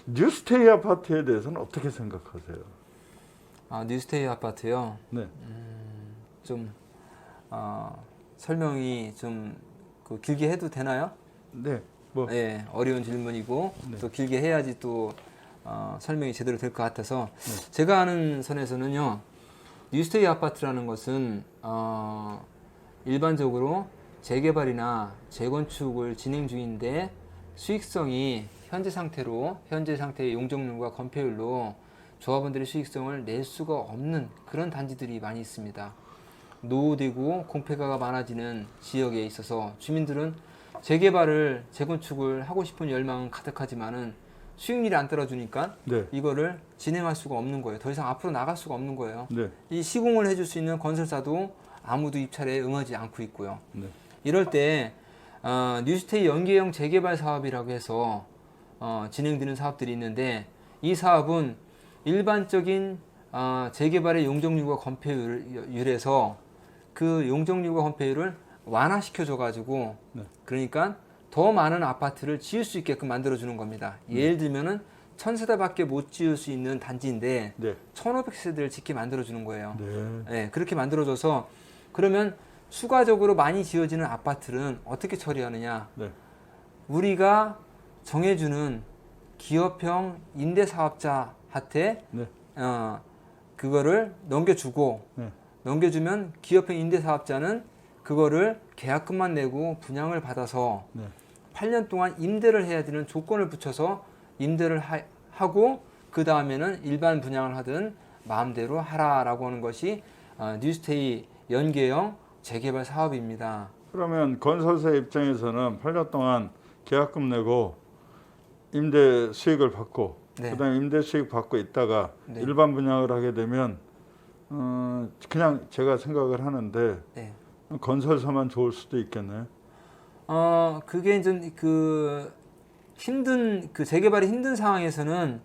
뉴스테이 아파트에 대해서는 어떻게 생각하세요? 아, 뉴스테이 아파트요. 네. 좀 설명이 좀 길게 해도 되나요? 네. 뭐 예, 어려운 질문이고 네. 또 길게 해야지 또 설명이 제대로 될 것 같아서 제가 아는 선에서는요, 뉴스테이 아파트라는 것은 일반적으로 재개발이나 재건축을 진행 중인데 수익성이 현재 상태의 용적률과 건폐율로 조합원들의 수익성을 낼 수가 없는 그런 단지들이 많이 있습니다. 노후되고 공폐가가 많아지는 지역에 있어서 주민들은 재개발을 재건축을 하고 싶은 열망은 가득하지만은 수익률이 안 떨어지니까 네. 이거를 진행할 수가 없는 거예요. 더 이상 앞으로 나갈 수가 없는 거예요. 네. 이 시공을 해줄 수 있는 건설사도 아무도 입찰에 응하지 않고 있고요. 네. 이럴 때 뉴스테이 연계형 재개발 사업이라고 해서 진행되는 사업들이 있는데, 이 사업은 일반적인 재개발의 용적률과 건폐율에서 그 용적률과 건폐율을 완화시켜줘 가지고 네. 그러니까 더 많은 아파트를 지을 수 있게끔 만들어주는 겁니다. 예를 들면은 1000세대밖에 못 지을 수 있는 단지인데 네. 1500세대를 짓게 만들어주는 거예요. 네. 네, 그렇게 만들어줘서 그러면 추가적으로 많이 지어지는 아파트는 어떻게 처리하느냐? 네. 우리가 정해주는 기업형 임대사업자한테 네. 그거를 넘겨주고, 네. 넘겨주면 기업형 임대사업자는 그거를 계약금만 내고 분양을 받아서 네. 8년 동안 임대를 해야 되는 조건을 붙여서 임대를 하고 그 다음에는 일반 분양을 하든 마음대로 하라라고 하는 것이 뉴스테이 연계형 재개발 사업입니다. 그러면 건설사 입장에서는 8년 동안 계약금 내고 임대 수익을 받고 네. 그다음에 임대 수익 받고 있다가 네. 일반 분양을 하게 되면 그냥 제가 생각을 하는데 네. 건설사만 좋을 수도 있겠네요. 그게 이제 재개발이 힘든 상황에서는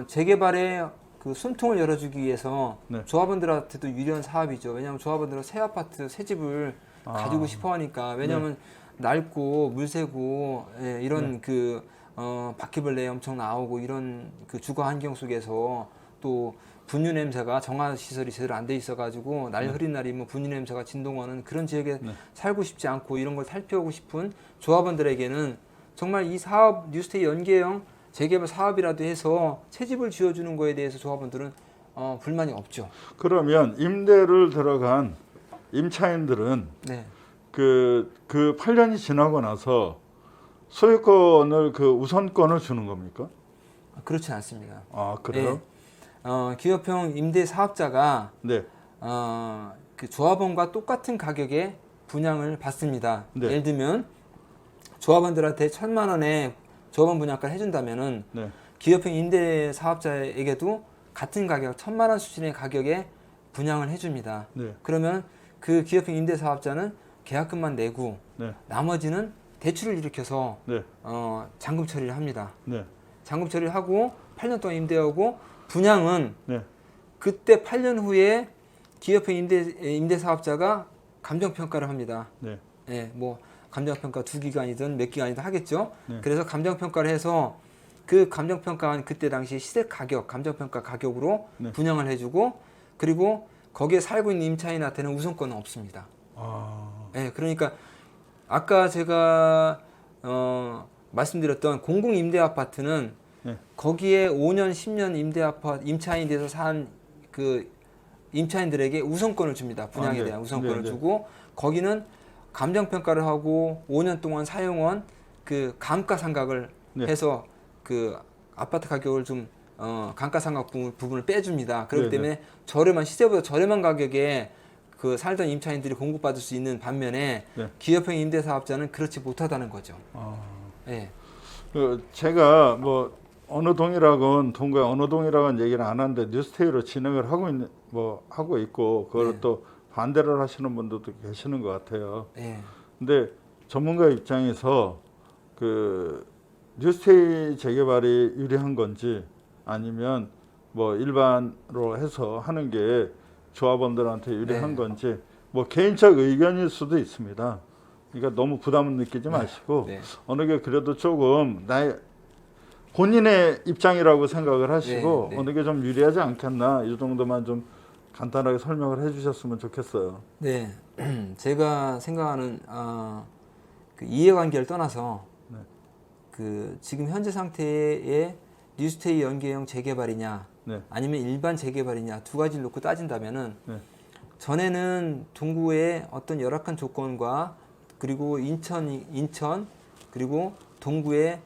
재개발의 그 숨통을 열어주기 위해서 네. 조합원들한테도 유리한 사업이죠. 왜냐하면 조합원들은 새 아파트, 새 집을 가지고 싶어 하니까. 왜냐하면 낡고 물새고 이런 바퀴벌레 엄청 나오고 이런 그 주거 환경 속에서 또 분유 냄새가 정화 시설이 제대로 안 돼 있어가지고 날 흐린 날이면 분유 냄새가 진동하는 그런 지역에 살고 싶지 않고 이런 걸 살펴보고 싶은 조합원들에게는 정말 이 사업 뉴스테이 연계형 재개발 사업이라도 해서 새 집을 지어주는 거에 대해서 조합원들은 불만이 없죠. 그러면 임대를 들어간 임차인들은 네. 그 8년이 지나고 나서 소유권을 우선권을 주는 겁니까? 그렇지 않습니다. 아, 그래요? 기업형 임대 사업자가 네. 그 조합원과 똑같은 가격에 분양을 받습니다. 네. 예를 들면 조합원들한테 1000만 원에 조합원 분양가를 해준다면은 네. 기업형 임대 사업자에게도 같은 가격 1000만 원 수준의 가격에 분양을 해줍니다. 네. 그러면 그 기업형 임대 사업자는 계약금만 내고 네. 나머지는 대출을 일으켜서 네. 잔금 처리를 합니다. 네. 잔금 처리를 하고 8년 동안 임대하고 분양은 네. 그때 8년 후에 기업형 임대 사업자가 감정 평가를 합니다. 네. 예, 뭐 감정 평가 2기간이든 몇 기간이든 하겠죠. 네. 그래서 감정 평가를 해서 그 감정 평가한 그때 당시 시세 가격, 감정 평가 가격으로 네. 분양을 해주고, 그리고 거기에 살고 있는 임차인한테는 우선권은 없습니다. 예, 그러니까 아까 제가 말씀드렸던 공공 임대 아파트는 네. 거기에 5년, 10년 임대 아파트 임차인이 돼서 산 그 임차인들에게 우선권을 줍니다. 분양에 네. 대한 우선권을 네, 네. 주고, 거기는 감정 평가를 하고 5년 동안 사용한 그 감가상각을 네. 해서 그 아파트 가격을 좀 감가상각 부분을 빼줍니다. 그렇기 네, 네. 때문에 저렴한 시세보다 저렴한 가격에 그 살던 임차인들이 공급받을 수 있는 반면에 네. 기업형 임대사업자는 그렇지 못하다는 거죠. 예. 제가 뭐 어느 동이라고는 동구의 어느 동이라고는 얘기를 안 하는데 뉴스테이로 진행을 하고 있고 그걸 네. 또 반대를 하시는 분들도 계시는 것 같아요. 예. 근데 전문가 입장에서 그 뉴스테이 재개발이 유리한 건지 아니면 뭐 일반으로 해서 하는 게 조합원들한테 유리한 네. 건지 뭐 개인적 의견일 수도 있습니다. 그러니까 너무 부담을 느끼지 마시고 네. 어느 게 그래도 조금 본인의 입장이라고 생각을 하시고 네, 네. 어느 게 좀 유리하지 않겠나 이 정도만 좀 간단하게 설명을 해주셨으면 좋겠어요. 네, 제가 생각하는 그 이해관계를 떠나서 네. 그 지금 현재 상태의 뉴스테이 연계형 재개발이냐 네. 아니면 일반 재개발이냐 두 가지를 놓고 따진다면은 네. 전에는 동구의 어떤 열악한 조건과 그리고 인천 그리고 동구의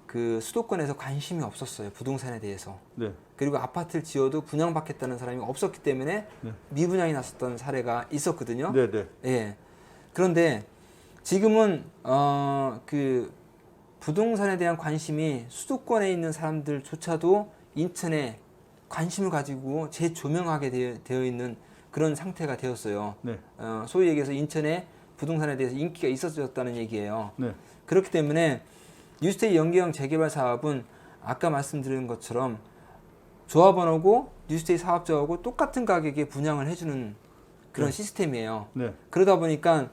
그 수도권에서 관심이 없었어요. 부동산에 대해서. 네. 그리고 아파트를 지어도 분양받겠다는 사람이 없었기 때문에 네. 미분양이 났었던 사례가 있었거든요. 네. 네. 예. 그런데 지금은 그 부동산에 대한 관심이 수도권에 있는 사람들조차도 인천에 관심을 가지고 재조명하게 되어 있는 그런 상태가 되었어요. 네. 소위 얘기해서 인천에 부동산에 대해서 인기가 있어졌다는 얘기예요. 네. 그렇기 때문에 뉴스테이 연계형 재개발 사업은 아까 말씀드린 것처럼 조합원하고 뉴스테이 사업자하고 똑같은 가격에 분양을 해주는 그런 네. 시스템이에요. 네. 그러다 보니까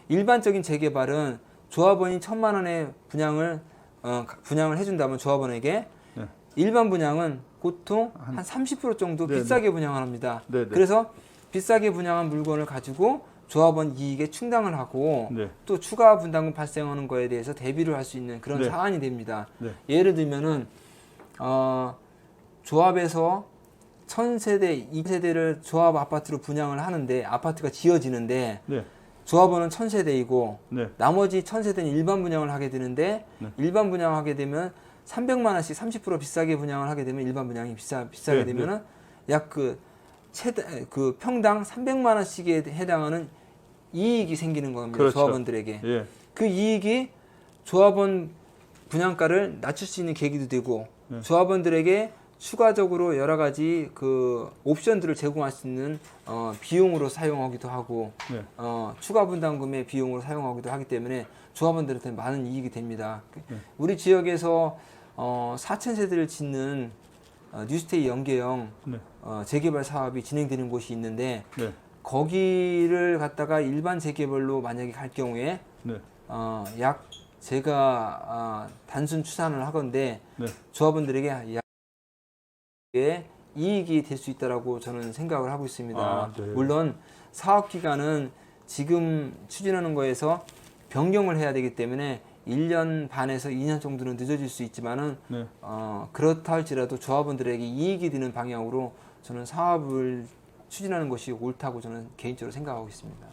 일반적인 재개발은 조합원이 1,000만 원의 분양을 해준다면 조합원에게 네. 일반 분양은 보통 한 30% 정도 네네. 비싸게 분양을 합니다. 네네. 그래서 비싸게 분양한 물건을 가지고 조합원 이익에 충당을 하고 네. 또 추가 분담금 발생하는 거에 대해서 대비를 할 수 있는 그런 네. 사안이 됩니다. 네. 예를 들면은 조합에서 1,000세대, 2세대를 조합 아파트로 분양을 하는데 아파트가 지어지는데 네. 조합원은 1,000세대이고 네. 나머지 1,000세대는 일반 분양을 하게 되는데 네. 일반 분양하게 되면 300만 원씩 30% 비싸게 분양을 하게 되면 일반 분양이 비싸게 네, 되면은 약 그 평당 300만 원씩에 해당하는 이익이 생기는 겁니다. 그렇죠. 조합원들에게. 예. 그 이익이 조합원 분양가를 낮출 수 있는 계기도 되고 네. 조합원들에게 추가적으로 여러 가지 그 옵션들을 제공할 수 있는 비용으로 사용하기도 하고 네. 추가 분담금의 비용으로 사용하기도 하기 때문에 조합원들한테 많은 이익이 됩니다. 네. 우리 지역에서 4,000세대를 짓는 뉴스테이 연계형 네. 재개발 사업이 진행되는 곳이 있는데 네. 거기를 갖다가 일반 재개발로 만약에 갈 경우에 네. 약 제가 단순 추산을 하건데 네. 조합원들에게 약 이익이 될 수 있다라고 저는 생각을 하고 있습니다. 아, 네. 물론 사업 기간은 지금 추진하는 거에서 변경을 해야 되기 때문에 1년 반에서 2년 정도는 늦어질 수 있지만은 네. 그렇다 할지라도 조합원들에게 이익이 되는 방향으로 저는 사업을 추진하는 것이 옳다고 저는 개인적으로 생각하고 있습니다.